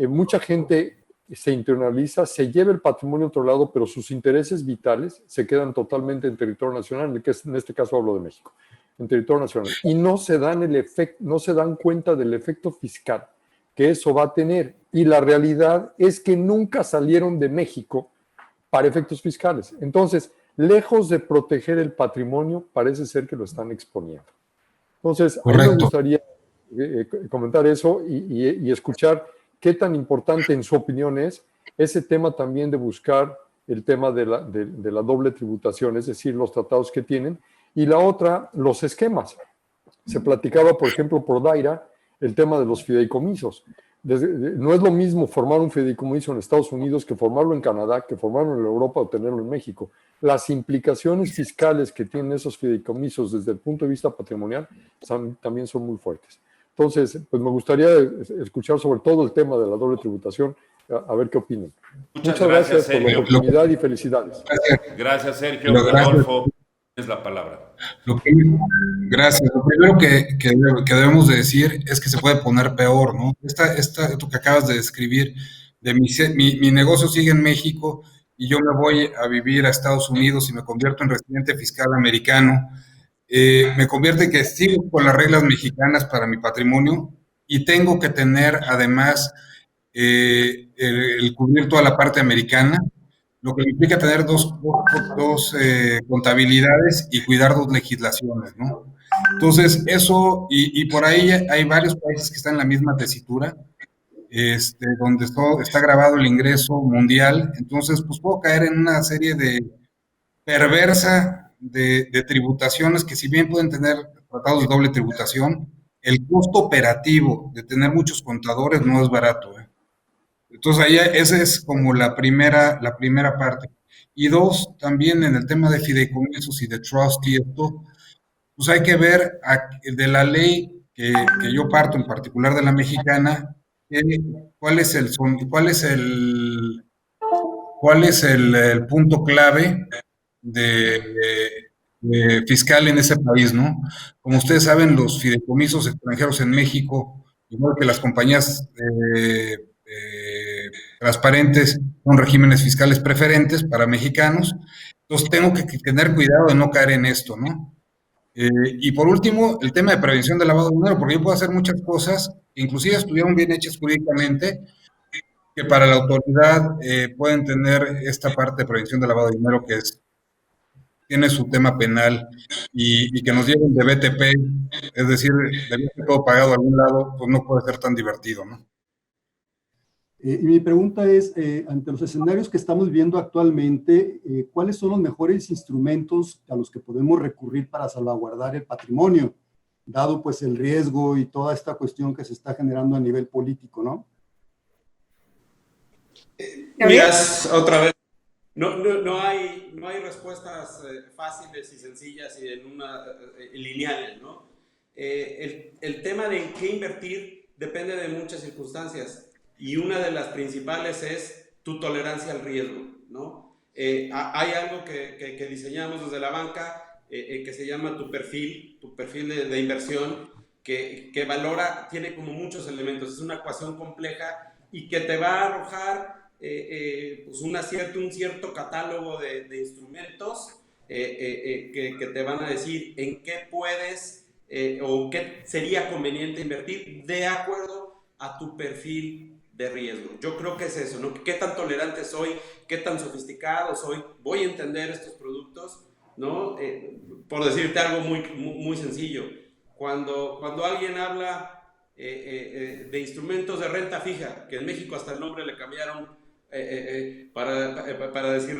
mucha gente se internaliza, se lleva el patrimonio a otro lado, pero sus intereses vitales se quedan totalmente en territorio nacional, en este caso hablo de México, en territorio nacional, y no se dan cuenta del efecto fiscal que eso va a tener. Y la realidad es que nunca salieron de México para efectos fiscales. Entonces, lejos de proteger el patrimonio, parece ser que lo están exponiendo. Entonces, a mí me gustaría comentar eso y escuchar qué tan importante en su opinión es ese tema también de buscar el tema de la doble tributación, es decir, los tratados que tienen, y la otra, los esquemas. Se platicaba, por ejemplo, por Daira, el tema de los fideicomisos. No es lo mismo formar un fideicomiso en Estados Unidos que formarlo en Canadá, que formarlo en Europa o tenerlo en México. Las implicaciones fiscales que tienen esos fideicomisos desde el punto de vista patrimonial también son muy fuertes. Entonces, pues me gustaría escuchar sobre todo el tema de la doble tributación, a ver qué opinan. Muchas gracias por la oportunidad y felicidades. Gracias, Sergio. Rodolfo, es la palabra. Gracias. Lo primero que debemos de decir es que se puede poner peor, ¿no? Esto que acabas de describir, mi negocio sigue en México y yo me voy a vivir a Estados Unidos y me convierto en residente fiscal americano, me convierte en que sigo con las reglas mexicanas para mi patrimonio y tengo que tener además el cubrir toda la parte americana, lo que implica tener dos contabilidades y cuidar dos legislaciones, ¿no? Entonces, eso, y por ahí hay varios países que están en la misma tesitura, donde está grabado el ingreso mundial, entonces, pues puedo caer en una serie de perversa de tributaciones que si bien pueden tener tratados de doble tributación, el costo operativo de tener muchos contadores no es barato, ¿eh? Entonces, ahí esa es como la primera parte. Y dos, también en el tema de fideicomisos y de trust y esto, pues hay que ver de la ley que yo parto, en particular de la mexicana, cuál es el punto clave fiscal en ese país, ¿no? Como ustedes saben, los fideicomisos extranjeros en México, igual que las compañías transparentes, son regímenes fiscales preferentes para mexicanos. Entonces tengo que tener cuidado de no caer en esto, ¿no? Y por último, el tema de prevención del lavado de dinero, porque yo puedo hacer muchas cosas, que inclusive estuvieron bien hechas jurídicamente, que para la autoridad pueden tener esta parte de prevención del lavado de dinero que tiene su tema penal y que nos lleven de BTP, es decir, debía ser todo pagado a algún lado, pues no puede ser tan divertido, ¿no? Y mi pregunta es, ante los escenarios que estamos viendo actualmente, ¿cuáles son los mejores instrumentos a los que podemos recurrir para salvaguardar el patrimonio, dado pues el riesgo y toda esta cuestión que se está generando a nivel político, ¿no? Miras, otra vez, no hay respuestas fáciles y sencillas y lineales, ¿no? El tema de en qué invertir depende de muchas circunstancias. Y una de las principales es tu tolerancia al riesgo, ¿no? Hay algo que diseñamos desde la banca que se llama tu perfil de inversión, que tiene como muchos elementos, es una ecuación compleja y que te va a arrojar pues un cierto catálogo de instrumentos que te van a decir en qué puedes o qué sería conveniente invertir de acuerdo a tu perfil de riesgo. Yo creo que es eso, ¿no? ¿Qué tan tolerante soy? ¿Qué tan sofisticado soy? ¿Voy a entender estos productos? ¿No? Por decirte algo muy, muy sencillo, cuando alguien habla de instrumentos de renta fija, que en México hasta el nombre le cambiaron para decir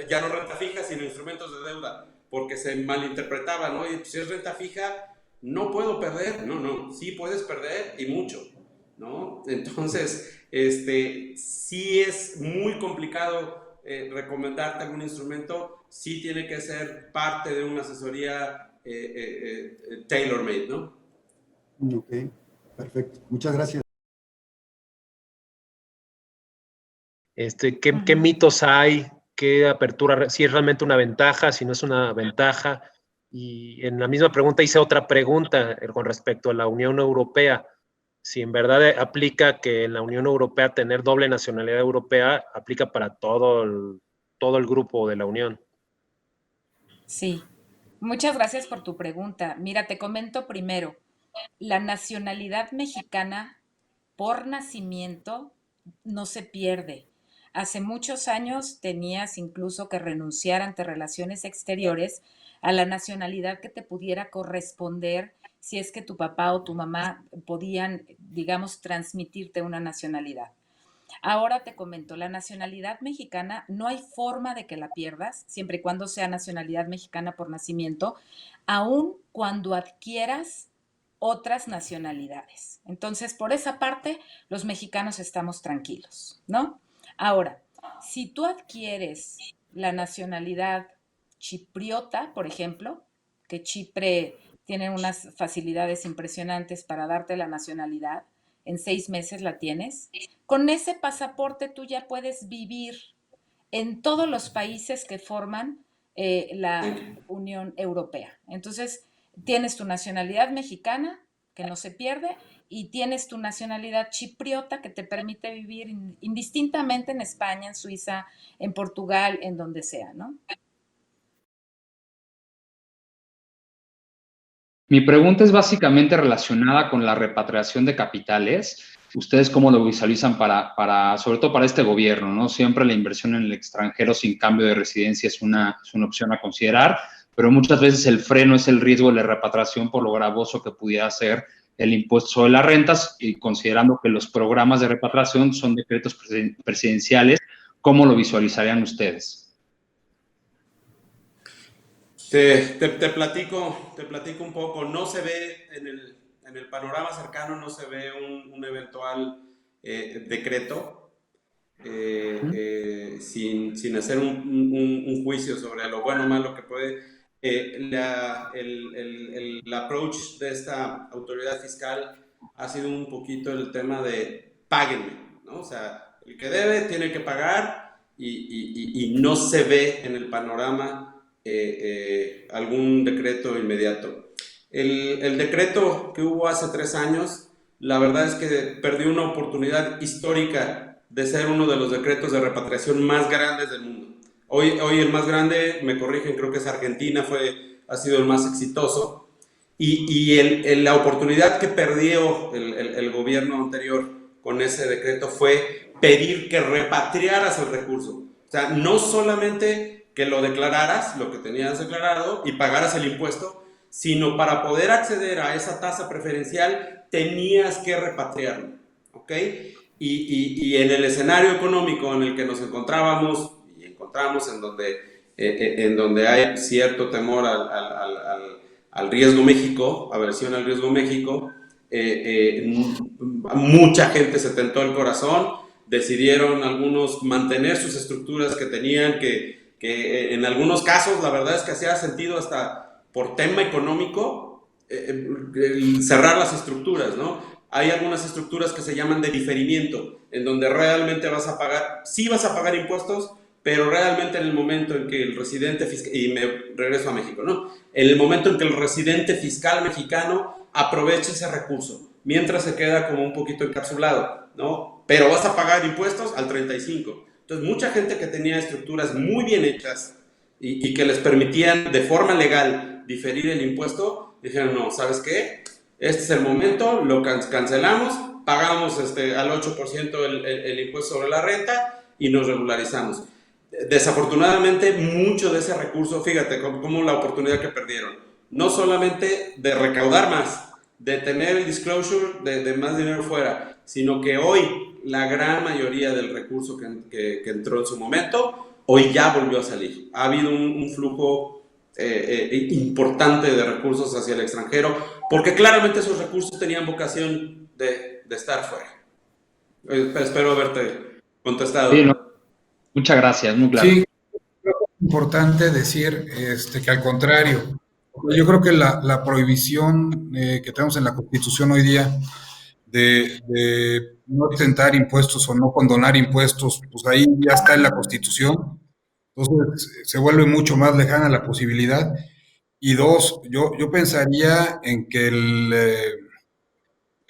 ya no renta fija, sino instrumentos de deuda, porque se malinterpretaba, ¿no? Y si es renta fija, no puedo perder. No, sí puedes perder y mucho, ¿no? Entonces, sí es muy complicado recomendarte algún instrumento, sí tiene que ser parte de una asesoría tailor-made, ¿no? Ok, perfecto. Muchas gracias. ¿Qué mitos hay? ¿Qué apertura? Si es realmente una ventaja, si no es una ventaja. Y en la misma pregunta hice otra pregunta con respecto a la Unión Europea. Si en verdad aplica que en la Unión Europea tener doble nacionalidad europea aplica para todo el grupo de la Unión. Sí. Muchas gracias por tu pregunta. Mira, te comento primero, la nacionalidad mexicana por nacimiento no se pierde. Hace muchos años tenías incluso que renunciar ante relaciones exteriores a la nacionalidad que te pudiera corresponder si es que tu papá o tu mamá podían, digamos, transmitirte una nacionalidad. Ahora te comento, la nacionalidad mexicana no hay forma de que la pierdas, siempre y cuando sea nacionalidad mexicana por nacimiento, aun cuando adquieras otras nacionalidades. Entonces, por esa parte, los mexicanos estamos tranquilos, ¿no? Ahora, si tú adquieres la nacionalidad chipriota, por ejemplo, que Chipre tiene unas facilidades impresionantes para darte la nacionalidad, en 6 meses la tienes, con ese pasaporte tú ya puedes vivir en todos los países que forman la Unión Europea. Entonces, tienes tu nacionalidad mexicana, que no se pierde, y tienes tu nacionalidad chipriota, que te permite vivir indistintamente en España, en Suiza, en Portugal, en donde sea, ¿no? Mi pregunta es básicamente relacionada con la repatriación de capitales. ¿Ustedes cómo lo visualizan sobre todo para este gobierno, ¿no? Siempre la inversión en el extranjero sin cambio de residencia es una opción a considerar, pero muchas veces el freno es el riesgo de la repatriación por lo gravoso que pudiera ser el impuesto sobre las rentas, y considerando que los programas de repatriación son decretos presidenciales, ¿cómo lo visualizarían ustedes? Te platico un poco. No se ve en el panorama cercano, no se ve un eventual decreto sin hacer un juicio sobre lo bueno o malo que puede. El approach de esta autoridad fiscal ha sido un poquito el tema de páguenme, ¿no? O sea, el que debe tiene que pagar y no se ve en el panorama algún decreto inmediato. El decreto que hubo hace 3 años, la verdad es que perdió una oportunidad histórica de ser uno de los decretos de repatriación más grandes del mundo. Hoy el más grande, me corrigen, creo que es Argentina, ha sido el más exitoso. Y la oportunidad que perdió el gobierno anterior con ese decreto fue pedir que repatriaras el recurso. O sea, no solamente que lo declararas, lo que tenías declarado, y pagaras el impuesto, sino para poder acceder a esa tasa preferencial tenías que repatriarlo, ¿ok? Y en el escenario económico en el que nos encontrábamos y encontramos, en donde hay cierto temor al riesgo México, aversión al riesgo México, mucha gente se tentó el corazón, decidieron algunos mantener sus estructuras que tenían, que en algunos casos la verdad es que hacía sentido hasta por tema económico cerrar las estructuras, ¿no? Hay algunas estructuras que se llaman de diferimiento, en donde realmente vas a pagar, sí vas a pagar impuestos, pero realmente en el momento en que el residente fiscal, y me regreso a México, ¿no? En el momento en que el residente fiscal mexicano aproveche ese recurso, mientras se queda como un poquito encapsulado, ¿no? Pero vas a pagar impuestos al 35%. Entonces, mucha gente que tenía estructuras muy bien hechas y que les permitían de forma legal diferir el impuesto, dijeron, no, ¿sabes qué? Este es el momento, lo cancelamos, pagamos al 8% el impuesto sobre la renta y nos regularizamos. Desafortunadamente, mucho de ese recurso, fíjate cómo la oportunidad que perdieron, no solamente de recaudar más, de tener el disclosure de más dinero fuera, sino que hoy la gran mayoría del recurso que entró en su momento, hoy ya volvió a salir. Ha habido un flujo importante de recursos hacia el extranjero, porque claramente esos recursos tenían vocación de estar fuera. Espero haberte contestado. Sí, no. Muchas gracias, muy claro. Sí, creo que es importante decir que al contrario, yo creo que la prohibición que tenemos en la Constitución hoy día de no exentar impuestos o no condonar impuestos, pues ahí ya está en la Constitución. Entonces se vuelve mucho más lejana la posibilidad. Y dos, yo pensaría en que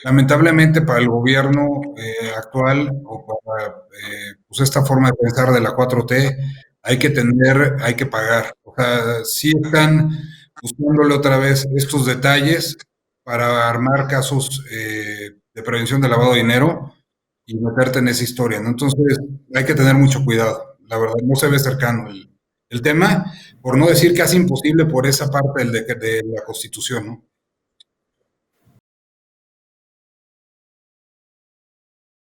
lamentablemente para el gobierno actual o para pues esta forma de pensar de la 4T, hay que pagar. O sea, sí están buscándole otra vez estos detalles para armar casos de prevención de lavado de dinero y meterte en esa historia, ¿no? Entonces, hay que tener mucho cuidado. La verdad, no se ve cercano el tema, por no decir casi imposible por esa parte de la Constitución, ¿no?